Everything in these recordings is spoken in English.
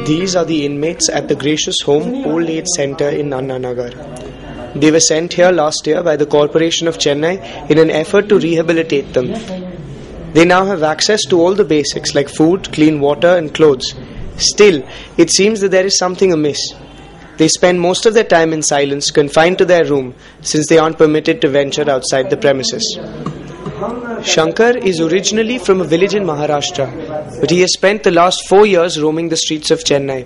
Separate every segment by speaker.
Speaker 1: These are the inmates at the Gracious Home Old Age Centre in Anna Nagar. They were sent here last year by the Corporation of Chennai in an effort to rehabilitate them. They now have access to all the basics like food, clean water and clothes. Still, it seems that there is something amiss. They spend most of their time in silence, confined to their room, since they aren't permitted to venture outside the premises. Shankar is originally from a village in Maharashtra, but he has spent the last 4 years roaming the streets of Chennai.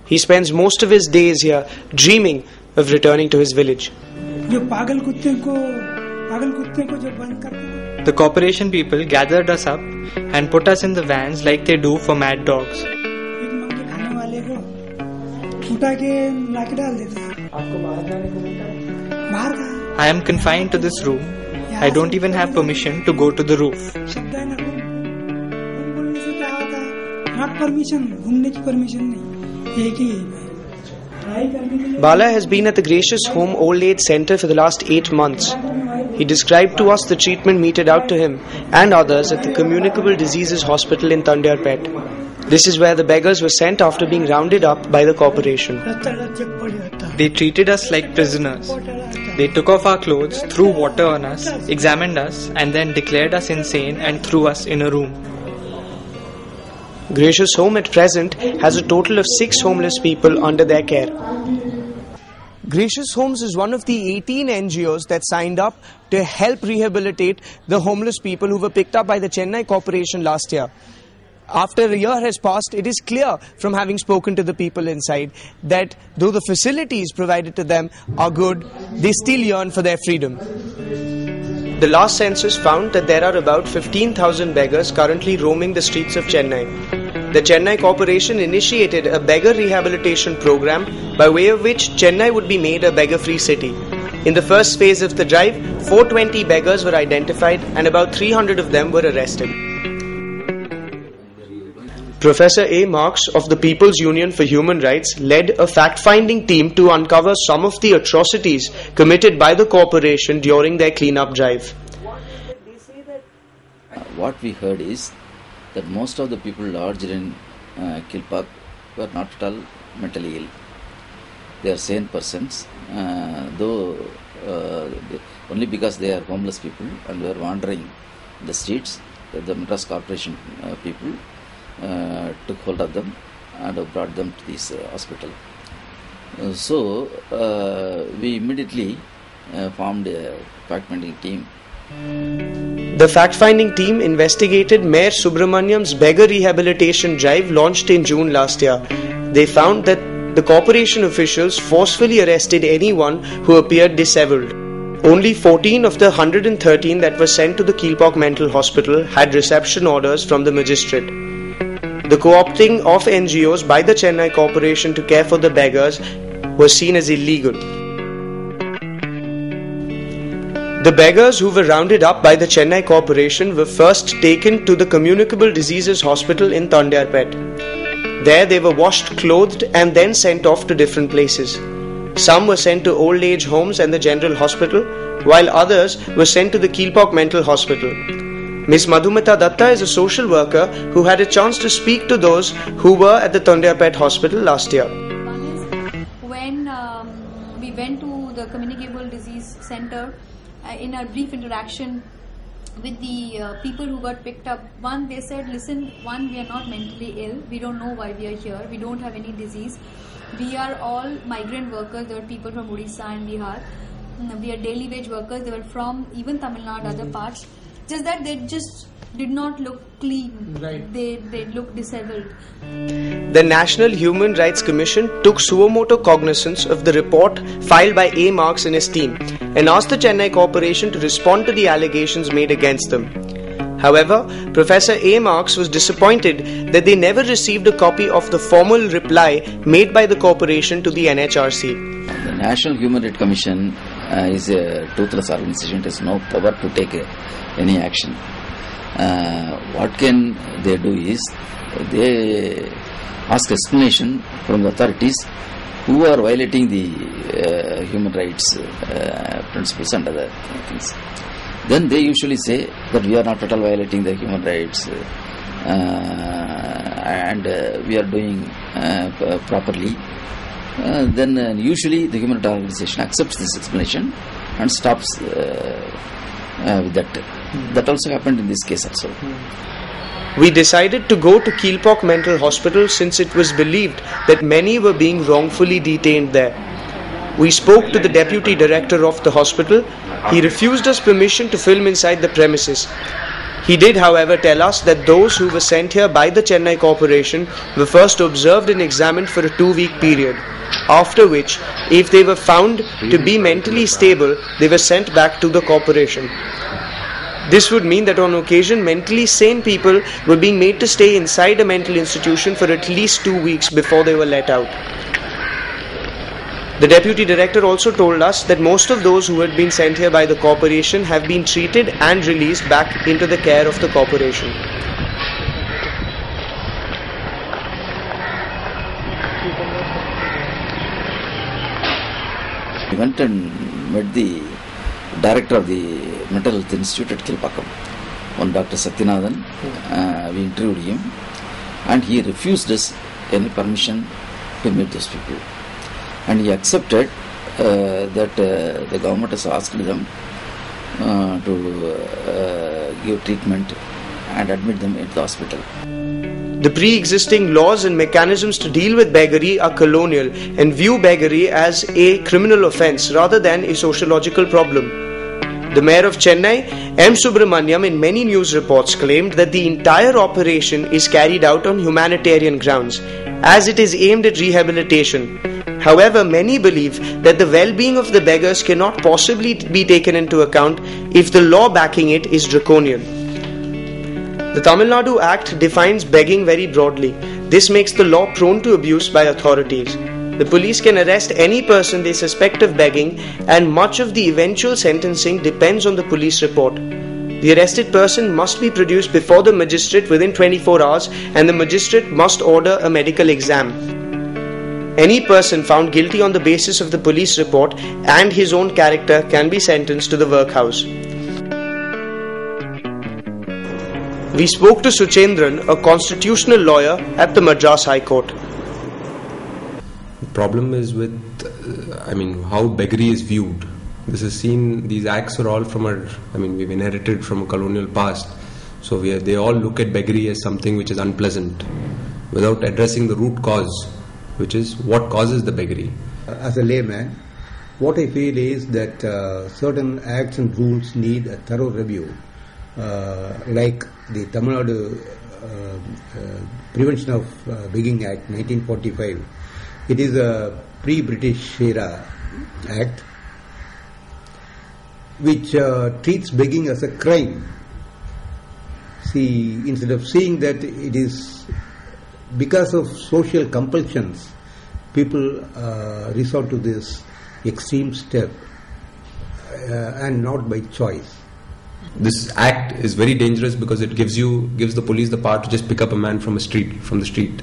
Speaker 1: He spends most of his days here dreaming of returning to his village.
Speaker 2: The corporation people gathered us up and put us in the vans like they do for mad dogs. I am confined to this room. I don't even have permission to go to the roof.
Speaker 1: Bala has been at the Gracious Home Old Age Centre for the last 8 months. He described to us the treatment meted out to him and others at the Communicable Diseases Hospital in Tandiarpet. This is where the beggars were sent after being rounded up by the corporation.
Speaker 2: They treated us like prisoners. They took off our clothes, threw water on us, examined us, and then declared us insane and threw us in a room.
Speaker 1: Gracious Home at present has a total of 6 homeless people under their care. Gracious Homes is one of the 18 NGOs that signed up to help rehabilitate the homeless people who were picked up by the Chennai Corporation last year. After a year has passed, it is clear from having spoken to the people inside that though the facilities provided to them are good, they still yearn for their freedom. The last census found that there are about 15,000 beggars currently roaming the streets of Chennai. The Chennai Corporation initiated a beggar rehabilitation program by way of which Chennai would be made a beggar-free city. In the first phase of the drive, 420 beggars were identified and about 300 of them were arrested. Professor A. Marks of the People's Union for Human Rights led a fact-finding team to uncover some of the atrocities committed by the corporation during their clean-up drive.
Speaker 3: What we heard is that most of the people lodged in Kilpak were not at all mentally ill. They are sane persons, only because they are homeless people and were wandering the streets. The Madras Corporation people took hold of them and brought them to this hospital. So we immediately formed a fact-finding team.
Speaker 1: The fact-finding team investigated Mayor Subramaniam's beggar rehabilitation drive launched in June last year. They found that the corporation officials forcefully arrested anyone who appeared disheveled. Only 14 of the 113 that were sent to the Kilpak Mental Hospital had reception orders from the magistrate. The co-opting of NGOs by the Chennai Corporation to care for the beggars was seen as illegal. The beggars who were rounded up by the Chennai Corporation were first taken to the Communicable Diseases Hospital in Tandiarpet. There they were washed, clothed and then sent off to different places. Some were sent to old age homes and the General Hospital, while others were sent to the Kilpak Mental Hospital. Ms. Madhumita Datta is a social worker who had a chance to speak to those who were at the Tandiarpet Hospital last year.
Speaker 4: One is when we went to the Communicable Disease Center, in a brief interaction with the people who got picked up, one, they said, listen, one, we are not mentally ill, we don't know why we are here, we don't have any disease, we are all migrant workers. There were people from Odisha and Bihar, we are daily wage workers, they were from even Tamil Nadu, other parts, just that they just did not look clean, right. They looked disheveled.
Speaker 1: The National Human Rights Commission took suo motu cognizance of the report filed by A. Marks and his team and asked the Chennai Corporation to respond to the allegations made against them. However, Professor A. Marks was disappointed that they never received a copy of the formal reply made by the corporation to the NHRC.
Speaker 3: The National Human Rights Commission is a toothless organization. It has no power to take any action. What can they do is they ask explanation from the authorities who are violating the human rights principles and other things. Then they usually say that we are not at all violating the human rights and we are doing properly, then usually the human rights organization accepts this explanation and stops with that. That also happened in this case also.
Speaker 1: We decided to go to Kilpok Mental Hospital since it was believed that many were being wrongfully detained there. We spoke to the deputy director of the hospital. He refused us permission to film inside the premises. He did, however, tell us that those who were sent here by the Chennai Corporation were first observed and examined for a 2-week period, after which, if they were found to be mentally stable, they were sent back to the corporation. This would mean that on occasion, mentally sane people were being made to stay inside a mental institution for at least 2 weeks before they were let out. The deputy director also told us that most of those who had been sent here by the corporation have been treated and released back into the care of the corporation.
Speaker 3: We went and met the director of the Mental Health Institute at Kilpakkam, one Dr. Satyanathan. We interviewed him and he refused us any permission to meet those people. And he accepted that the government has asked them to give treatment and admit them into the hospital.
Speaker 1: The pre-existing laws and mechanisms to deal with beggary are colonial and view beggary as a criminal offence rather than a sociological problem. The mayor of Chennai, M. Subramaniam, in many news reports claimed that the entire operation is carried out on humanitarian grounds, as it is aimed at rehabilitation. However, many believe that the well-being of the beggars cannot possibly be taken into account if the law backing it is draconian. The Tamil Nadu Act defines begging very broadly. This makes the law prone to abuse by authorities. The police can arrest any person they suspect of begging, and much of the eventual sentencing depends on the police report. The arrested person must be produced before the magistrate within 24 hours, and the magistrate must order a medical exam. Any person found guilty on the basis of the police report and his own character can be sentenced to the workhouse. We spoke to Suchendran, a constitutional lawyer at the Madras High Court.
Speaker 5: The problem is with, how beggary is viewed. This is seen, these acts are all from we've inherited from a colonial past. So they all look at beggary as something which is unpleasant without addressing the root cause, which is what causes the beggary.
Speaker 6: As a layman, what I feel is that certain acts and rules need a thorough review, like the Tamil Nadu Prevention of Begging Act 1945. It is a pre-British era act which treats begging as a crime. See, instead of seeing that it is because of social compulsions, people resort to this extreme step and not by choice.
Speaker 5: This act is very dangerous because it gives the police the power to just pick up a man from the street.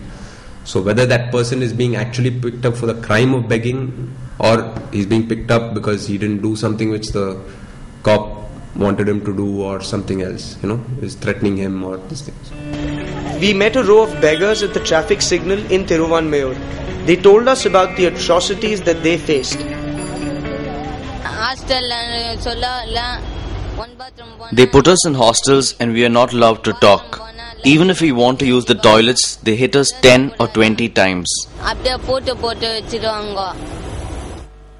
Speaker 5: So whether that person is being actually picked up for the crime of begging, or he's being picked up because he didn't do something which the cop wanted him to do, or something else, is threatening him or these things.
Speaker 1: We met a row of beggars at the traffic signal in Thiruvanmayur. They told us about the atrocities that they faced.
Speaker 7: They put us in hostels and we are not allowed to talk. Even if we want to use the toilets, they hit us 10 or 20 times.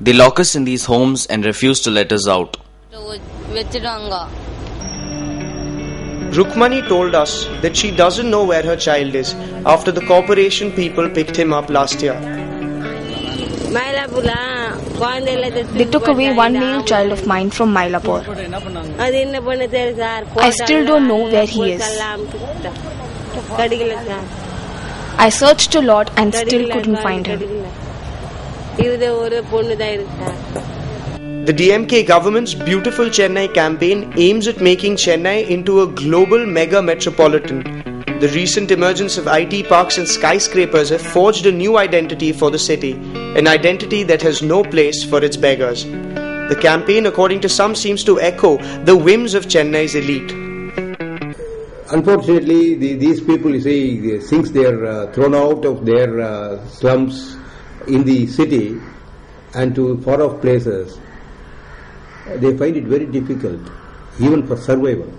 Speaker 7: They lock us in these homes and refuse to let us out.
Speaker 1: Rukmani told us that she doesn't know where her child is after the corporation people picked him up last year.
Speaker 8: They took away one male child of mine from Mylapore. I still don't know where he is. I searched a lot and still couldn't find him.
Speaker 1: The DMK government's Beautiful Chennai campaign aims at making Chennai into a global mega metropolitan. The recent emergence of IT parks and skyscrapers have forged a new identity for the city, an identity that has no place for its beggars. The campaign, according to some, seems to echo the whims of Chennai's elite.
Speaker 6: unfortunately, these people, you see, since they are thrown out of their slums in the city and to far off places, they find it very difficult, even for survival.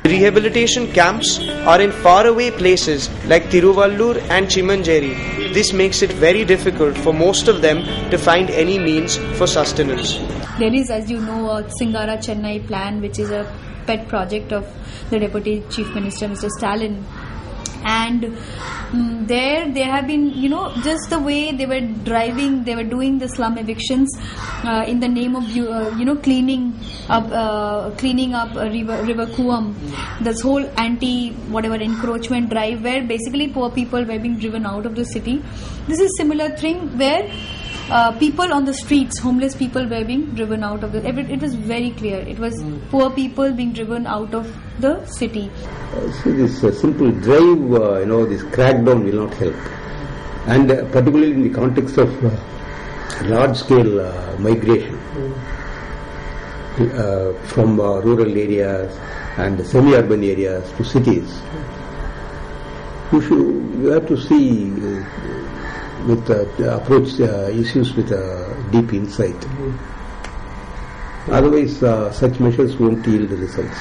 Speaker 1: Rehabilitation camps are in faraway places like Tiruvallur and Chimanjeri. This makes it very difficult for most of them to find any means for sustenance.
Speaker 4: There is, as you know, a Singara Chennai plan, which is a pet project of the Deputy Chief Minister, Mr. Stalin. And there they have been, just the way they were doing the slum evictions in the name of, cleaning up River Kuam. This whole encroachment drive, where basically poor people were being driven out of the city. This is similar thing where people on the streets, homeless people were being driven out of it was very clear. It was poor people being driven out of the city.
Speaker 6: See, this simple drive, this crackdown will not help. And particularly in the context of large-scale migration from rural areas and semi-urban areas to cities, you have to see approach issues with deep insight. Otherwise, such measures won't yield the results.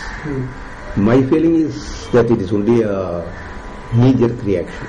Speaker 6: My feeling is that it is only a knee-jerk reaction.